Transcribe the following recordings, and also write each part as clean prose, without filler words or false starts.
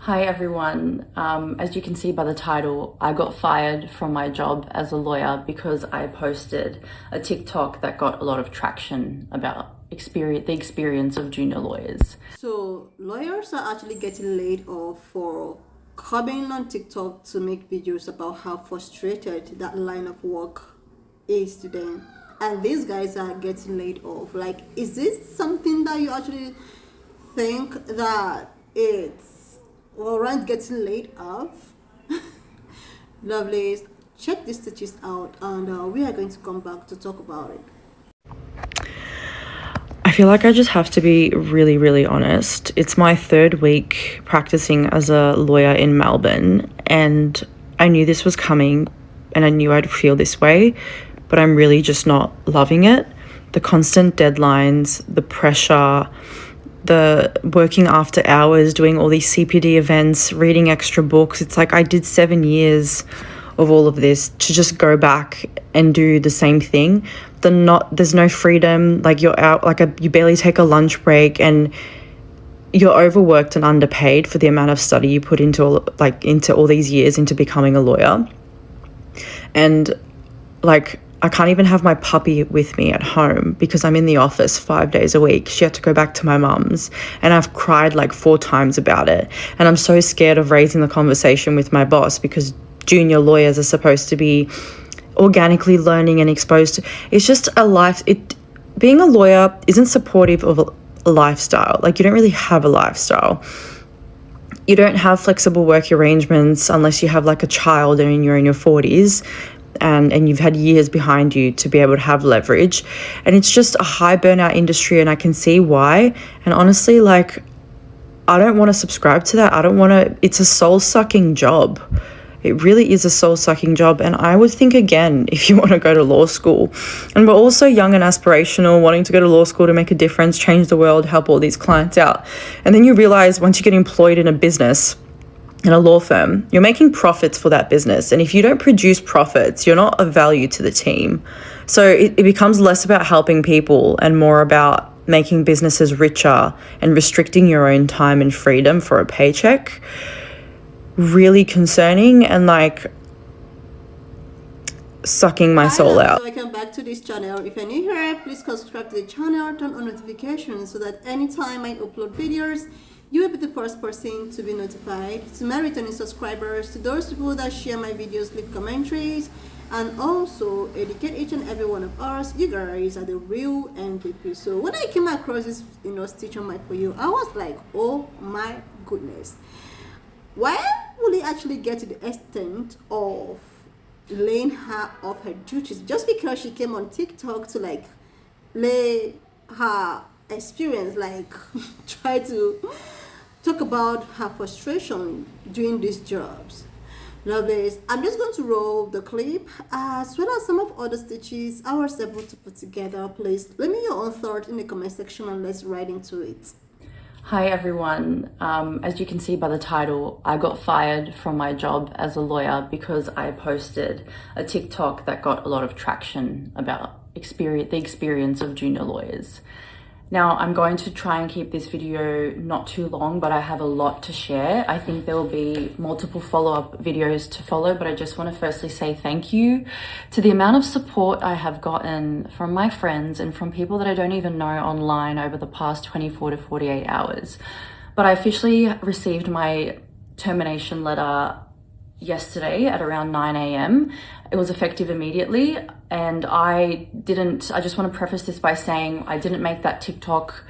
Hi everyone. As you can see by the title, I got fired from my job as a lawyer because I posted a TikTok that got a lot of traction about the experience of junior lawyers. So lawyers are actually getting laid off for coming on TikTok to make videos about how frustrated that line of work is to them. And these guys are getting laid off. Like, is this something that you actually think that it's alright getting laid off? Lovely. Check these stitches out, and we are going to come back to talk about it. I feel like I just have to be really, really honest. It's my third week practicing as a lawyer in Melbourne, and I knew this was coming and I knew I'd feel this way, but I'm really just not loving it. The constant deadlines, the pressure, the working after hours, doing all these CPD events, reading extra books. It's like I did 7 years of all of this to just go back and do the same thing. There's no freedom. Like you're out, you barely take a lunch break, and you're overworked and underpaid for the amount of study you put into all these years into becoming a lawyer. And I can't even have my puppy with me at home because I'm in the office 5 days a week. She had to go back to my mum's, and I've cried 4 times about it. And I'm so scared of raising the conversation with my boss because junior lawyers are supposed to be organically learning and exposed to. It's just being a lawyer isn't supportive of a lifestyle. You don't really have a lifestyle. You don't have flexible work arrangements unless you have a child and you're in your 40s. And you've had years behind you to be able to have leverage. And it's just a high burnout industry, and I can see why. And honestly, I don't want to subscribe to that. It's a soul-sucking job. It really is a soul-sucking job. And I would think again if you want to go to law school. And we're also young and aspirational, wanting to go to law school to make a difference, change the world, help all these clients out. And then you realize once you get employed in a business, in a law firm, you're making profits for that business. And if you don't produce profits, you're not of value to the team. So it becomes less about helping people and more about making businesses richer and restricting your own time and freedom for a paycheck. Really concerning and sucking my soul out. Welcome back to this channel. If you're new here, please subscribe to the channel, turn on notifications so that anytime I upload videos, you will be the first person to be notified. To my returning subscribers, to those people that share my videos, leave commentaries, and also educate each and every one of us. You guys are the real MVP. So when I came across this stitch on my For You, I was like, oh my goodness, why will he actually get to the extent of laying her off her duties just because she came on TikTok to lay her experience, try to talk about her frustration doing these jobs. Now I'm just going to roll the clip as well as some of other stitches I was able to put together. Please let me your own thought in the comment section and let's right into it. Hi everyone. As you can see by the title, I got fired from my job as a lawyer because I posted a TikTok that got a lot of traction about the experience of junior lawyers. Now, I'm going to try and keep this video not too long, but I have a lot to share. I think there will be multiple follow-up videos to follow, but I just want to firstly say thank you to the amount of support I have gotten from my friends and from people that I don't even know online over the past 24 to 48 hours. But I officially received my termination letter yesterday at around 9 a.m. It was effective immediately, and I just want to preface this by saying I didn't make that TikTok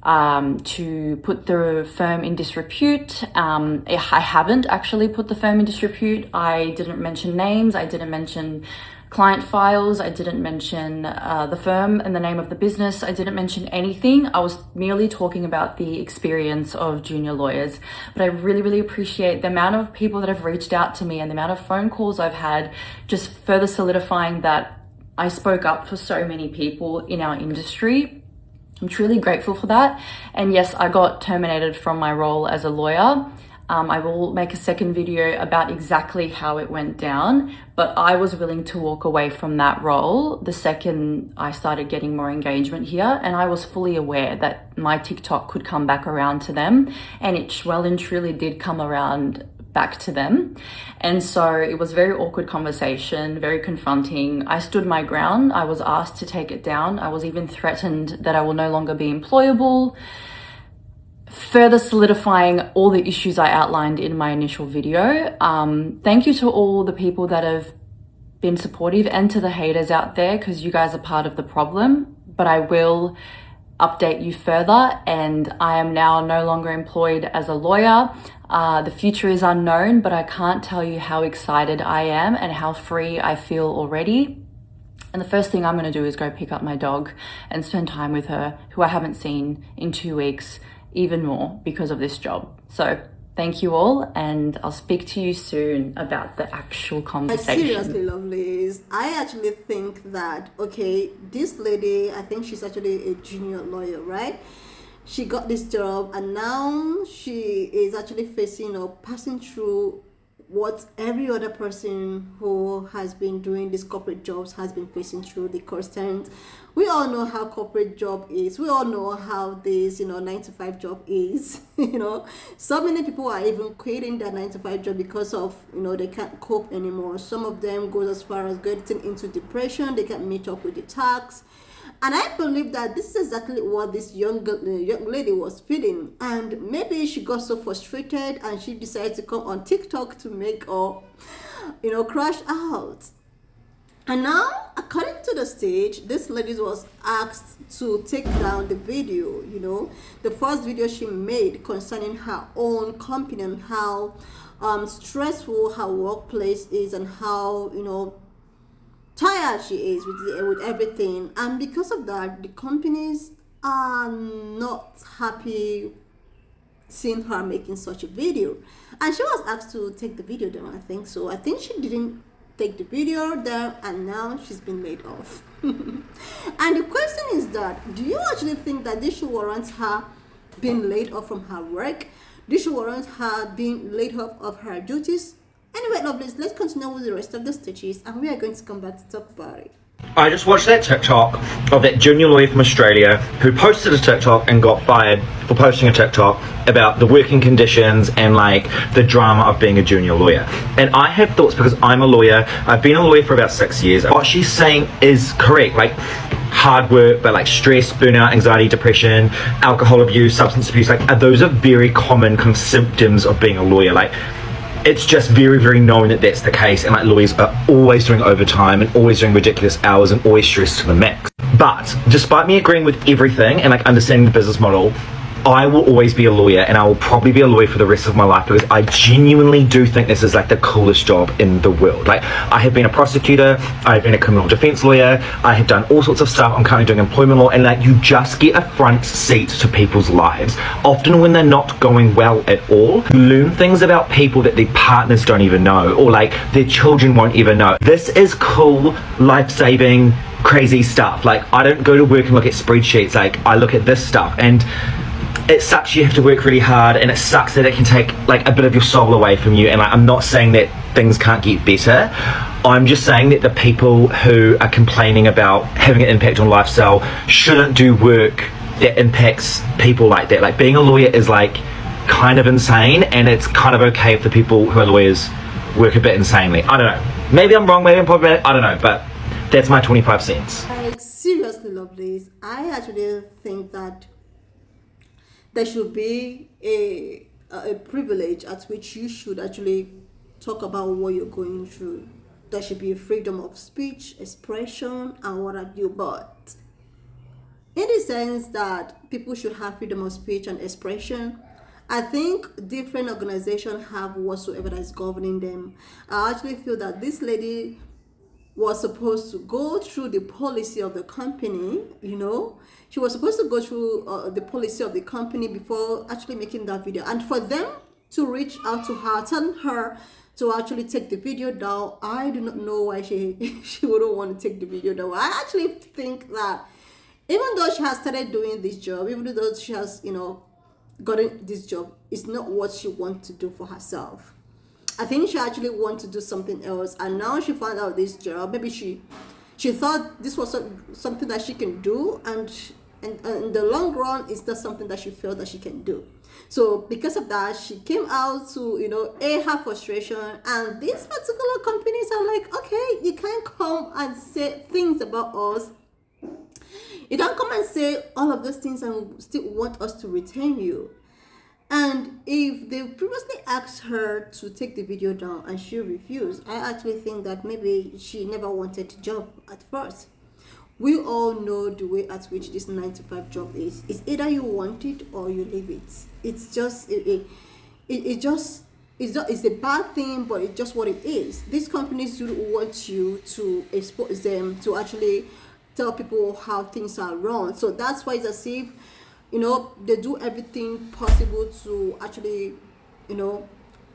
to put the firm in disrepute. I haven't actually put the firm in disrepute. I didn't mention names. I didn't mention client files. I didn't mention the firm and the name of the business. I didn't mention anything. I was merely talking about the experience of junior lawyers. But I really, really appreciate the amount of people that have reached out to me and the amount of phone calls I've had, just further solidifying that I spoke up for so many people in our industry. I'm truly grateful for that. And yes, I got terminated from my role as a lawyer. I will make a second video about exactly how it went down, but I was willing to walk away from that role the second I started getting more engagement here, and I was fully aware that my TikTok could come back around to them, and it well and truly did come around back to them. And so it was a very awkward conversation, very confronting. I stood my ground. I was asked to take it down. I was even threatened that I will no longer be employable, further solidifying all the issues I outlined in my initial video. Thank you to all the people that have been supportive and to the haters out there, because you guys are part of the problem. But I will update you further, and I am now no longer employed as a lawyer. The future is unknown, but I can't tell you how excited I am and how free I feel already. And the first thing I'm going to do is go pick up my dog and spend time with her, who I haven't seen in 2 weeks, even more because of this job. So thank you all, and I'll speak to you soon about the actual conversation. Seriously, lovelies, I actually think that, okay, this lady, I think she's actually a junior lawyer, right? She got this job, and now she is actually facing or passing through what every other person who has been doing these corporate jobs has been facing through, the constant. We all know how corporate job is. We all know how this 9-to-5 job is. So many people are even quitting their 9-to-5 job because of they can't cope anymore. Some of them go as far as getting into depression. They can't meet up with the tax. And I believe that this is exactly what this young lady was feeling. And maybe she got so frustrated and she decided to come on TikTok to make her, crash out. And now, according to the stage, this lady was asked to take down the video, the first video she made concerning her own company and how stressful her workplace is and how, tired she is with everything. And because of that, the companies are not happy seeing her making such a video. And she was asked to take the video down, I think so. I think she didn't take the video down, and now she's been laid off. And the question is that, do you actually think that this should warrant her being laid off from her work? This should warrant her being laid off of her duties? Anyway, lovelies, let's continue with the rest of the stitches, and we are going to come back to talk about it. I just watched that TikTok of that junior lawyer from Australia who posted a TikTok and got fired for posting a TikTok about the working conditions and the drama of being a junior lawyer. And I have thoughts because I'm a lawyer. I've been a lawyer for about 6 years. What she's saying is correct. Hard work, but stress, burnout, anxiety, depression, alcohol abuse, substance abuse, those are very common kind of symptoms of being a lawyer. It's just very, very known that that's the case, and lawyers are always doing overtime and always doing ridiculous hours and always stressed to the max. But despite me agreeing with everything and understanding the business model, I will always be a lawyer, and I will probably be a lawyer for the rest of my life because I genuinely do think this is the coolest job in the world. I have been a prosecutor, I've been a criminal defense lawyer, I have done all sorts of stuff. I'm currently doing employment law, and you just get a front seat to people's lives. Often when they're not going well at all, you learn things about people that their partners don't even know, or their children won't even know. This is cool, life-saving, crazy stuff. I don't go to work and look at spreadsheets. I look at this stuff, and it sucks you have to work really hard, and it sucks that it can take a bit of your soul away from you. And I'm not saying that things can't get better. I'm just saying that the people who are complaining about having an impact on lifestyle shouldn't do work that impacts people like that. Being a lawyer is kind of insane, and it's kind of okay if the people who are lawyers work a bit insanely. I don't know. Maybe I'm wrong, maybe I'm problematic, I don't know, but that's my 25 cents. Seriously, lovelies, I actually think that there should be a privilege at which you should actually talk about what you're going through. There should be a freedom of speech, expression, and what have you. But in the sense that people should have freedom of speech and expression, I think different organizations have whatsoever that is governing them. I actually feel that this lady was supposed to go through the policy of the company, She was supposed to go through the policy of the company before actually making that video. And for them to reach out to her, telling her to actually take the video down, I do not know why she wouldn't want to take the video down. I actually think that even though she has started doing this job, even though she has, gotten this job is not what she wants to do for herself. I think she actually wants to do something else, and now she found out this job. Maybe she thought this was something that she can do, and in the long run, it's not something that she felt that she can do. So because of that, she came out to, you know, air her frustration. And these particular companies are like, okay, you can't come and say things about us. You don't come and say all of those things and still want us to retain you. And if they previously asked her to take the video down and she refused, I actually think that maybe she never wanted the job at first. We all know the way at which this 9 to 5 job is. It's either you want it or you leave it. It's just it's a bad thing, but it's just what it is. These companies do want you to expose them, to actually tell people how things are run. So that's why it's as if, you know, they do everything possible to actually, you know,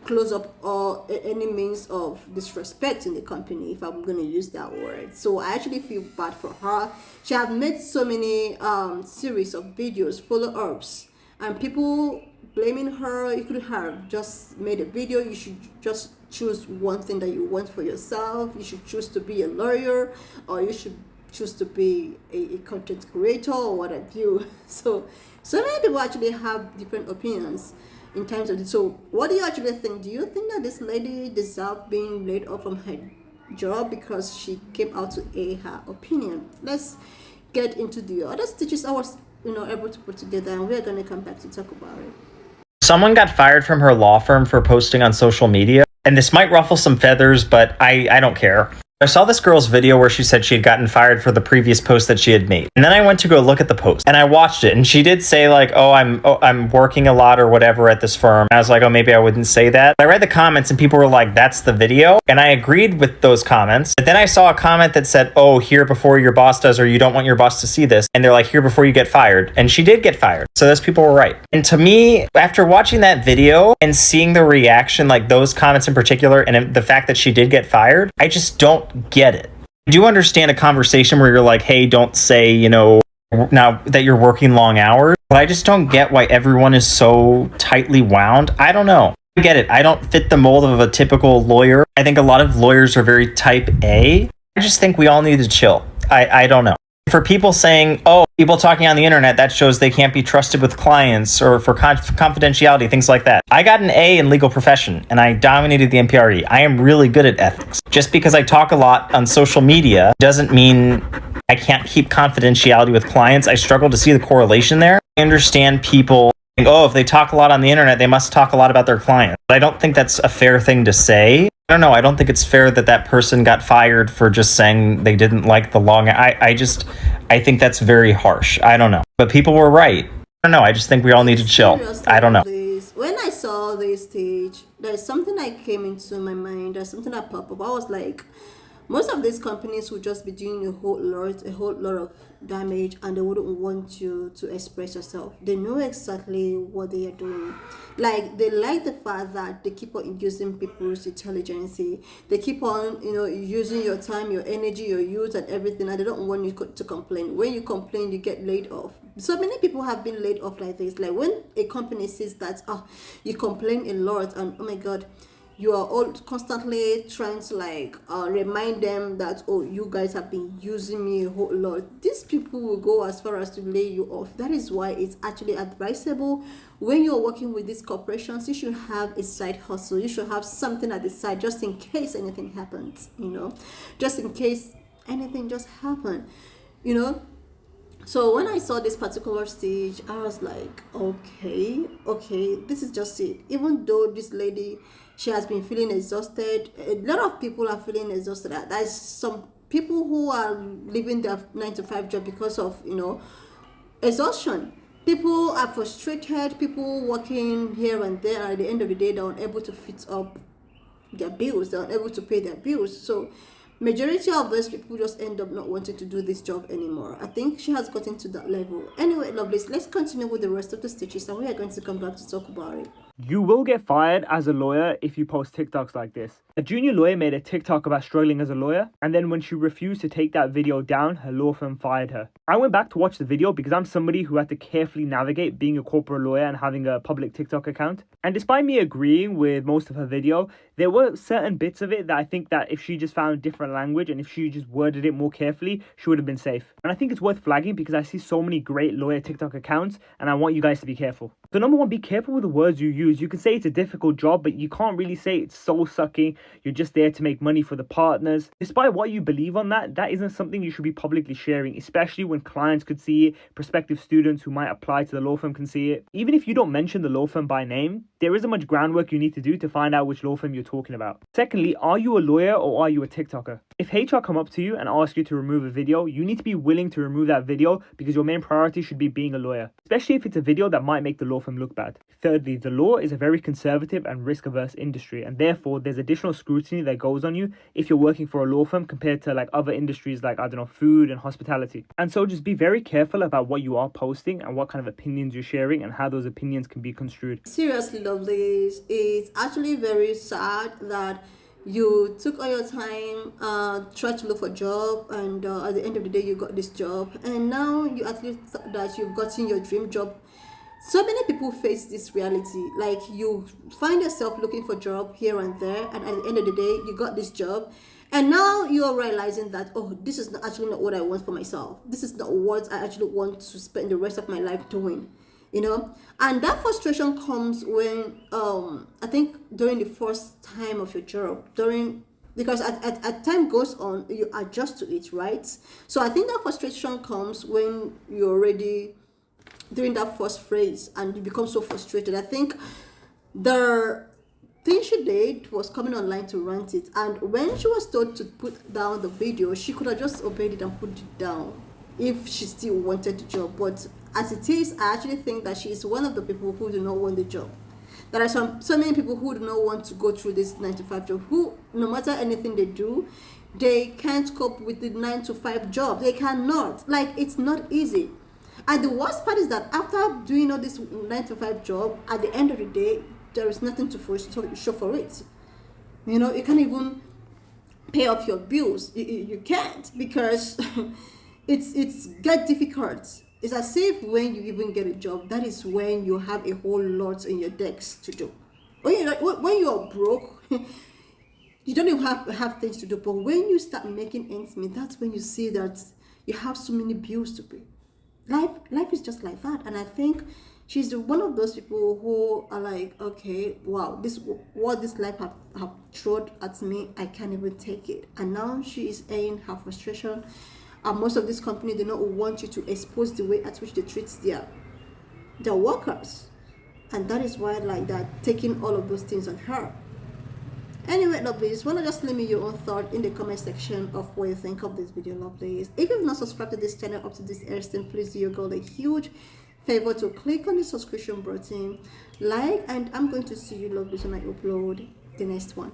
close up or any means of disrespect in the company, if I'm going to use that word. So I actually feel bad for her. She has made so many series of videos, follow-ups, and people blaming her. You could have just made a video. You should just choose one thing that you want for yourself. You should choose to be a lawyer, or you should choose to be a content creator, or what have you. So many people actually have different opinions in terms of this. So what do you actually think? Do you think that this lady deserved being laid off from her job because she came out to air her opinion? Let's get into the other stitches I was, you know, able to put together, and we're going to come back to talk about it. Someone got fired from her law firm for posting on social media, and this might ruffle some feathers, but I don't care. I saw this girl's video where she said she had gotten fired for the previous post that she had made. And then I went to go look at the post and I watched it, and she did say like, I'm working a lot or whatever at this firm. And I was like, oh, maybe I wouldn't say that. I read the comments and people were like, that's the video. And I agreed with those comments. But then I saw a comment that said, oh, here before your boss does, or you don't want your boss to see this. And they're like, here before you get fired. And she did get fired. So those people were right. And to me, after watching that video and seeing the reaction, like those comments in particular, and the fact that she did get fired, I just don't get it. I do understand a conversation where you're like, hey, don't say, you know, now that you're working long hours, but I just don't get why everyone is so tightly wound. I don't know. I get it. I don't fit the mold of a typical lawyer. I think a lot of lawyers are very type A. I just think we all need to chill. I don't know. For people saying, oh, people talking on the internet, that shows they can't be trusted with clients, or for confidentiality, things like that. I got an A in legal profession and I dominated the NPRE. I am really good at ethics. Just because I talk a lot on social media doesn't mean I can't keep confidentiality with clients. I struggle to see the correlation there. I understand people think, oh, if they talk a lot on the internet, they must talk a lot about their clients. But I don't think that's a fair thing to say. I don't know. I don't think it's fair that that person got fired for just saying they didn't like the long. I think that's very harsh. I don't know. But people were right. I don't know. I just think we all need to chill. I don't know. When I saw this stage, there's something that came into my mind. There's something that popped up. I was like, most of these companies will just be doing a whole lot of damage, and they wouldn't want you to express yourself. They know exactly what they are doing. Like, they like the fact that they keep on using people's intelligence. They keep on, you know, using your time, your energy, your youth, and everything, and they don't want you to complain. When you complain, you get laid off. So many people have been laid off like this. Like, when a company sees that, you complain a lot, and oh my God, you are all constantly trying to like remind them that, oh, you guys have been using me a whole lot. These people will go as far as to lay you off. That is why it's actually advisable, when you're working with these corporations, you should have a side hustle. You should have something at the side just in case anything happens, you know, just in case anything just happened, you know. So when I saw this particular stage, I was like, okay, this is just it. Even though this lady, she has been feeling exhausted, a lot of people are feeling exhausted. There's some people who are leaving their 9 to 5 job because of, you know, exhaustion. People are frustrated, people working here and there, and at the end of the day, they're unable to fit up their bills, they're unable to pay their bills. So majority of those people just end up not wanting to do this job anymore. I think she has gotten to that level. Anyway, lovelies, let's continue with the rest of the stitches, and we are going to come back to talk about it. You will get fired as a lawyer if you post TikToks like this. A junior lawyer made a TikTok about struggling as a lawyer, and then when she refused to take that video down, her law firm fired her. I went back to watch the video because I'm somebody who had to carefully navigate being a corporate lawyer and having a public TikTok account. And despite me agreeing with most of her video, there were certain bits of it that I think that if she just found different language and if she just worded it more carefully, she would have been safe. And I think it's worth flagging because I see so many great lawyer TikTok accounts and I want you guys to be careful. So number one, be careful with the words you use. You can say it's a difficult job, but you can't really say it's soul-sucking. You're just there to make money for the partners. Despite what you believe on that isn't something you should be publicly sharing, especially when clients could see it, prospective students who might apply to the law firm can see it. Even if you don't mention the law firm by name, there isn't much groundwork you need to do to find out which law firm you're talking about. Secondly, are you a lawyer or are you a TikToker? If HR come up to you and ask you to remove a video, you need to be willing to remove that video because your main priority should be being a lawyer, especially if it's a video that might make the law firm look bad. Thirdly, the law is a very conservative and risk-averse industry, and therefore there's additional scrutiny that goes on you if you're working for a law firm compared to like other industries like, I don't know, food and hospitality. And so just be very careful about what you are posting and what kind of opinions you're sharing and how those opinions can be construed. Seriously, lovelies, it's actually very sad that you took all your time, tried to look for a job, and at the end of the day you got this job, and now you actually thought that you've gotten your dream job. So many people face this reality, like you find yourself looking for a job here and there, and at the end of the day you got this job, and now you're realizing that, oh, this is actually not what I want for myself. This is not what I actually want to spend the rest of my life doing. You know, and that frustration comes when I think during the first time of your job, because as time goes on you adjust to it, right? So I think that frustration comes when you're already during that first phase and you become so frustrated. I think the thing she did was coming online to rant it, and when she was told to put down the video, she could have just obeyed it and put it down if she still wanted the job. But as it is, I actually think that she is one of the people who do not want the job. There are so many people who do not want to go through this 9-to-5 job, who no matter anything they do, they can't cope with the 9-to-5 job. They cannot. Like, it's not easy. And the worst part is that after doing all this 9-to-5 job, at the end of the day, there is nothing to show for it. You know, you can't even pay off your bills. You can't, because it's get difficult. It's as if when you even get a job, that is when you have a whole lot in your decks to do. When you are broke, you don't even have things to do. But when you start making ends meet, that's when you see that you have so many bills to pay. Life is just like that. And I think she's one of those people who are like, okay, wow, what this life have thrown at me, I can't even take it. And now she is airing her frustration. And most of these companies do not want you to expose the way at which they treat their workers, and that is why like that taking all of those things on her. Anyway, lovelies, wanna just leave me your own thought in the comment section of what you think of this video, lovelies. If you've not subscribed to this channel up to this instant, please do your girl a huge favor to click on the subscription button, like, and I'm going to see you, lovelies, when I upload the next one.